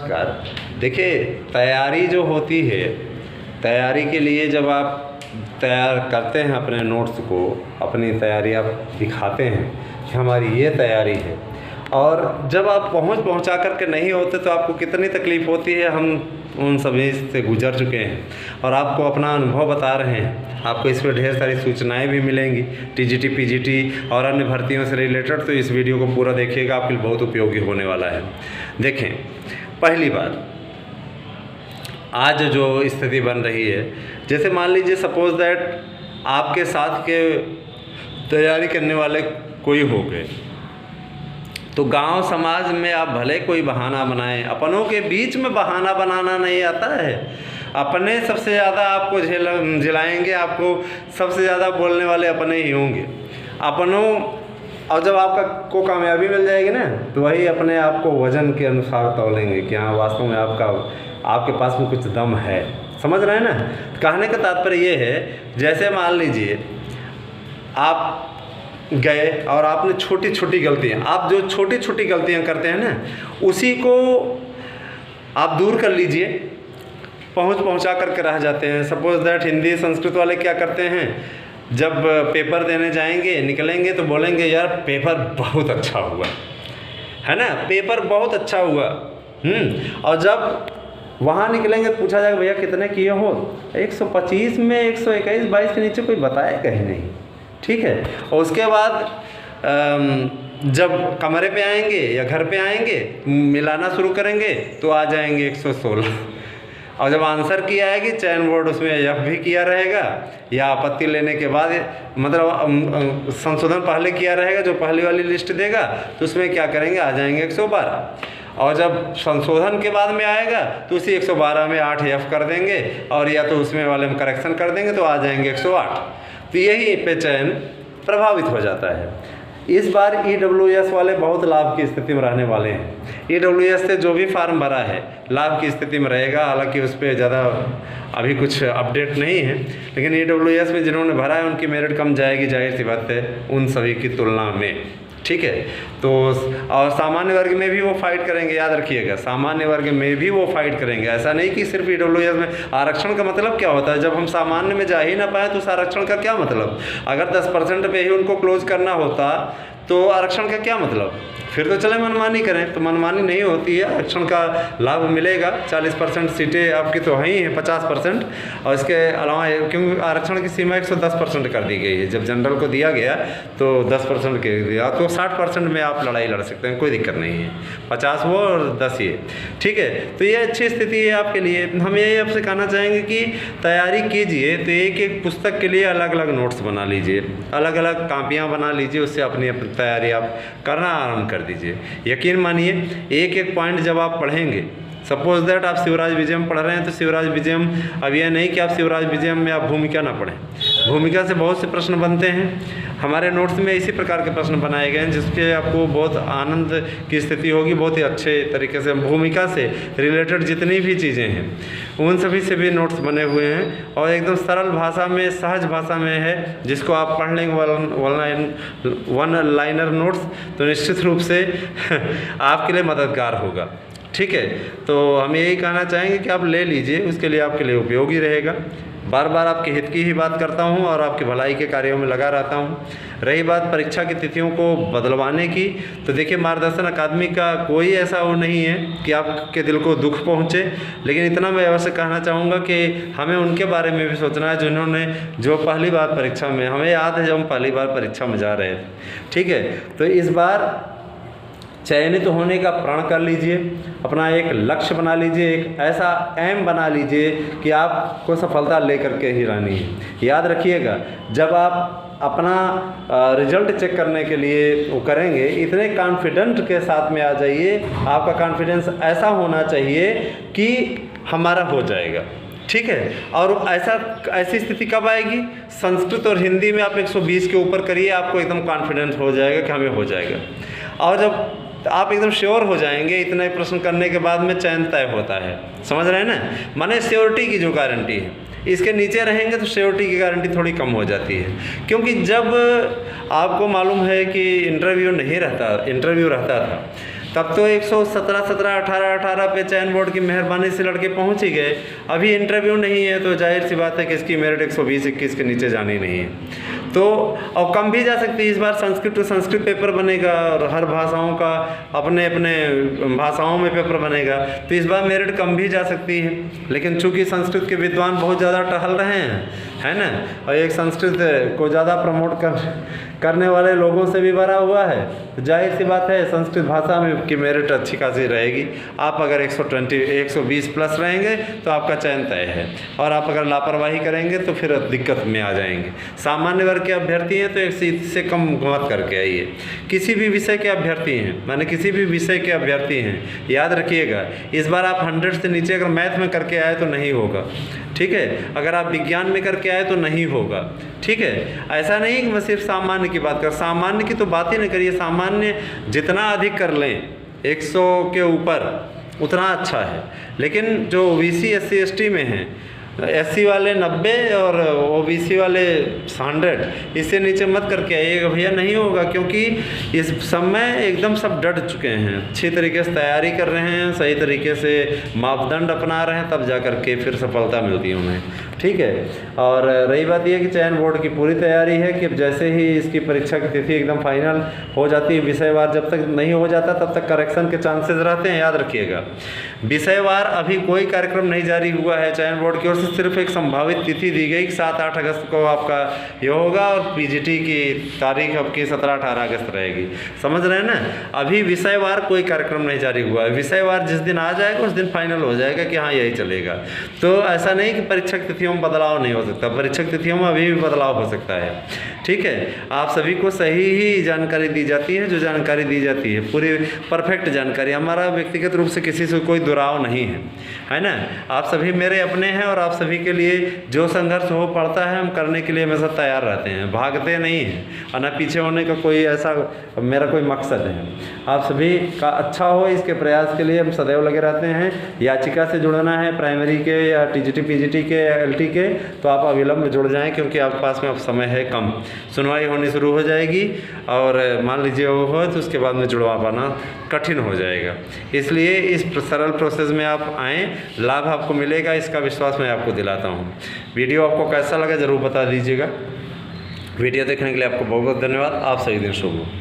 नमस्कार। देखिए, तैयारी जो होती है, तैयारी के लिए जब आप तैयार करते हैं अपने नोट्स को, अपनी तैयारी आप दिखाते हैं कि हमारी ये तैयारी है, और जब आप पहुंचा कर के नहीं होते तो आपको कितनी तकलीफ़ होती है, हम उन सभी से गुजर चुके हैं और आपको अपना अनुभव बता रहे हैं। आपको इस पर ढेर सारी सूचनाएं भी मिलेंगी, टीजीटी, पीजीटी और अन्य भर्तियों से रिलेटेड। तो इस वीडियो को पूरा देखिएगा, आपके लिए बहुत उपयोगी होने वाला है। देखें, पहली बात, आज जो स्थिति बन रही है, जैसे मान लीजिए सपोज दैट आपके साथ के तैयारी करने वाले कोई हो गए, तो गांव समाज में आप भले कोई बहाना बनाएं, अपनों के बीच में बहाना बनाना नहीं आता है। अपने सबसे ज़्यादा आपको झिलाएंगे, आपको सबसे ज़्यादा बोलने वाले अपने ही होंगे, अपनों। और जब आपको कामयाबी मिल जाएगी ना, तो वही अपने आप को वज़न के अनुसार तौलेंगे कि हाँ, वास्तव में आपके पास में कुछ दम है। समझ रहे हैं ना? कहने का तात्पर्य ये है, जैसे मान लीजिए आप गए और आपने छोटी छोटी गलतियाँ, आप जो छोटी छोटी गलतियाँ करते हैं ना, उसी को आप दूर कर लीजिए। पहुँचा करके रह जाते हैं। सपोज दैट हिंदी संस्कृत वाले क्या करते हैं, जब पेपर देने जाएंगे, निकलेंगे तो बोलेंगे यार पेपर बहुत अच्छा हुआ, है ना, पेपर बहुत अच्छा हुआ। और जब वहाँ निकलेंगे पूछा जाएगा भैया कितने किए हो, 125 में 121, 22 के नीचे कोई बताएगा ही नहीं। ठीक है। और उसके बाद जब कमरे पे आएंगे या घर पे आएंगे, मिलाना शुरू करेंगे तो आ जाएंगे 116। और जब आंसर की आएगी, चयन बोर्ड उसमें एफ भी किया रहेगा, या आपत्ति लेने के बाद मतलब संशोधन पहले किया रहेगा, जो पहली वाली लिस्ट देगा तो उसमें क्या करेंगे, आ जाएंगे 112। और जब संशोधन के बाद में आएगा तो उसी 112 में 8 एफ कर देंगे, और या तो उसमें वाले में करेक्शन कर देंगे तो आ जाएंगे 108। तो यही पे चयन प्रभावित हो जाता है। इस बार EWS वाले बहुत लाभ की स्थिति में रहने वाले हैं। EWS से जो भी फार्म भरा है लाभ की स्थिति में रहेगा। हालांकि उस पर ज़्यादा अभी कुछ अपडेट नहीं है, लेकिन EWS में जिन्होंने भरा है उनकी मेरिट कम जाएगी, जाहिर सी बात है, उन सभी की तुलना में। ठीक है। तो और सामान्य वर्ग में भी वो फाइट करेंगे, याद रखिएगा, सामान्य वर्ग में भी वो फाइट करेंगे। ऐसा नहीं कि सिर्फ EWS में। आरक्षण का मतलब क्या होता है, जब हम सामान्य में जा ही ना पाए तो उस आरक्षण का क्या मतलब। अगर 10% पे ही उनको क्लोज करना होता तो आरक्षण का क्या मतलब, फिर तो चले मनमानी करें। तो मनमानी नहीं होती है, आरक्षण का लाभ मिलेगा। 40% सीटें आपकी तो हैं ही हैं, 50%, और इसके अलावा क्योंकि आरक्षण की सीमा 110% कर दी गई है। जब जनरल को दिया गया तो 10% के दिया, तो 60% में आप लड़ाई लड़ सकते हैं, कोई दिक्कत नहीं है। 50 वो और 10 ये। ठीक है। तो ये अच्छी स्थिति है आपके लिए। हम यही आपसे कहना चाहेंगे कि तैयारी कीजिए तो एक एक पुस्तक के लिए अलग अलग नोट्स बना लीजिए, अलग अलग कापियाँ बना लीजिए, उससे अपनी तैयारी आप करना आरम्भ कर दीजिए। यकीन मानिए, एक एक पॉइंट जब आप पढ़ेंगे, सपोज दैट आप शिवराज विजयम पढ़ रहे हैं तो शिवराज विजयम, अब यह नहीं कि आप शिवराज विजयम में आप भूमिका ना पढ़ें। भूमिका से बहुत से प्रश्न बनते हैं। हमारे नोट्स में इसी प्रकार के प्रश्न बनाए गए हैं जिसके आपको बहुत आनंद की स्थिति होगी। बहुत ही अच्छे तरीके से भूमिका से रिलेटेड जितनी भी चीज़ें हैं उन सभी से भी नोट्स बने हुए हैं, और एकदम सरल भाषा में, सहज भाषा में है, जिसको आप पढ़ लेंगे वन लाइनर नोट्स, तो निश्चित रूप से आपके लिए मददगार होगा। ठीक है। तो हम यही कहना चाहेंगे कि आप ले लीजिए, उसके लिए आपके लिए उपयोगी रहेगा। बार बार आपके हित की ही बात करता हूं और आपकी भलाई के कार्यों में लगा रहता हूं। रही बात परीक्षा की तिथियों को बदलवाने की, तो देखिए, मार्गदर्शन अकादमी का कोई ऐसा वो नहीं है कि आपके दिल को दुख पहुंचे, लेकिन इतना मैं अवश्य कहना चाहूँगा कि हमें उनके बारे में भी सोचना है जिन्होंने जो पहली बार परीक्षा में, हमें याद है जब हम पहली बार परीक्षा में जा रहे थे। ठीक है। तो इस बार चयनित होने का प्रण कर लीजिए, अपना एक लक्ष्य बना लीजिए, एक ऐसा एम बना लीजिए कि आपको सफलता लेकर के ही रहनी है। याद रखिएगा, जब आप अपना रिजल्ट चेक करने के लिए वो करेंगे, इतने कॉन्फिडेंट के साथ में आ जाइए। आपका कॉन्फिडेंस ऐसा होना चाहिए कि हमारा हो जाएगा। ठीक है। और ऐसी स्थिति कब आएगी, संस्कृत और हिंदी में आप 120 के ऊपर करिए, आपको एकदम कॉन्फिडेंस हो जाएगा कि हमें हो जाएगा। और जब आप एकदम श्योर हो जाएंगे, इतने प्रश्न करने के बाद में चयन तय होता है। समझ रहे हैं ना, माने श्योरिटी की जो गारंटी है, इसके नीचे रहेंगे तो श्योरिटी की गारंटी थोड़ी कम हो जाती है। क्योंकि जब आपको मालूम है कि इंटरव्यू रहता था, तब तो 117, 17, 18, 18 पे चयन बोर्ड की मेहरबानी से लड़के पहुंच ही गए। अभी इंटरव्यू नहीं है तो जाहिर सी बात है कि इसकी मेरिट 120, 21 के नीचे जानी नहीं है। तो और कम भी जा सकती है। इस बार संस्कृत टू संस्कृत पेपर बनेगा और हर भाषाओं का अपने अपने भाषाओं में पेपर बनेगा, तो इस बार मेरिट कम भी जा सकती है। लेकिन चूंकि संस्कृत के विद्वान बहुत ज़्यादा टहल रहे हैं, है ना, और एक संस्कृत को ज़्यादा प्रमोट करने वाले लोगों से भी भरा हुआ है, तो जाहिर सी बात है संस्कृत भाषा में की मेरिट अच्छी खासी रहेगी। आप अगर 120 प्लस रहेंगे तो आपका चयन तय है, और आप अगर लापरवाही करेंगे तो फिर दिक्कत में आ जाएंगे। सामान्य वर्ग के अभ्यर्थी हैं तो इससे कम मत करके आइए। किसी भी विषय के अभ्यर्थी हैं, माने किसी भी विषय के अभ्यर्थी हैं, याद रखिएगा इस बार आप 100 से नीचे अगर मैथ में करके आए तो नहीं होगा, ठीक है। अगर आप विज्ञान में करके आए तो नहीं होगा, ठीक है। ऐसा नहीं कि मैं सिर्फ सामान्य की बात कर, सामान्य की तो बात ही नहीं करिए। सामान्य जितना अधिक कर लें 100 के ऊपर उतना अच्छा है। लेकिन जो ओबीसी SC ST में हैं, SC वाले 90 और OBC वाले 100, इससे नीचे मत करके आइएगा भैया, नहीं होगा। क्योंकि इस समय एकदम सब डट चुके हैं, अच्छी तरीके से तैयारी कर रहे हैं, सही तरीके से मापदंड अपना रहे हैं, तब जा कर के फिर सफलता मिलती है उन्हें, ठीक है। और रही बात यह कि चयन बोर्ड की पूरी तैयारी है कि जैसे ही इसकी परीक्षा की तिथि एकदम फाइनल हो जाती है, विषयवार जब तक नहीं हो जाता तब तक करेक्शन के चांसेस रहते हैं, याद रखिएगा। विषयवार अभी कोई कार्यक्रम नहीं जारी हुआ है चयन बोर्ड की ओर से, सिर्फ एक संभावित तिथि दी गई 7-8 अगस्त को आपका ये होगा, और PGT की तारीख आपकी 17-18 अगस्त रहेगी, समझ रहे हैं ना। अभी विषयवार कोई कार्यक्रम नहीं जारी हुआ है। विषयवार जिस दिन आ जाएगा उस दिन फाइनल हो जाएगा कि हाँ यही चलेगा। तो ऐसा नहीं कि परीक्षक तिथियों में बदलाव नहीं हो सकता, परीक्षक तिथियों में अभी भी बदलाव हो सकता है, ठीक है। आप सभी को सही ही जानकारी दी जाती है, जो जानकारी दी जाती है पूरी परफेक्ट जानकारी। हमारा व्यक्तिगत रूप से किसी से कोई दुराव नहीं है ना। आप सभी मेरे अपने हैं, और आप सभी के लिए जो संघर्ष हो पड़ता है हम करने के लिए हमेशा तैयार रहते हैं, भागते नहीं हैं, और न पीछे होने का कोई ऐसा मेरा कोई मकसद है। आप सभी का अच्छा हो इसके प्रयास के लिए हम सदैव लगे रहते हैं। याचिका से जुड़ना है प्राइमरी के या TGT PGT के या LT के, तो आप अविलंब जुड़ जाएं, क्योंकि आपके पास में अब समय है कम। सुनवाई होनी शुरू हो जाएगी, और मान लीजिए वो हो तो उसके बाद में जुड़वा पाना कठिन हो जाएगा। इसलिए इस सरल प्रोसेस में आप आएँ, लाभ आपको मिलेगा, इसका विश्वास मैं आपको दिलाता हूँ। वीडियो आपको कैसा लगा ज़रूर बता दीजिएगा। वीडियो देखने के लिए आपको बहुत बहुत धन्यवाद। आप सही दिन शुभ हो।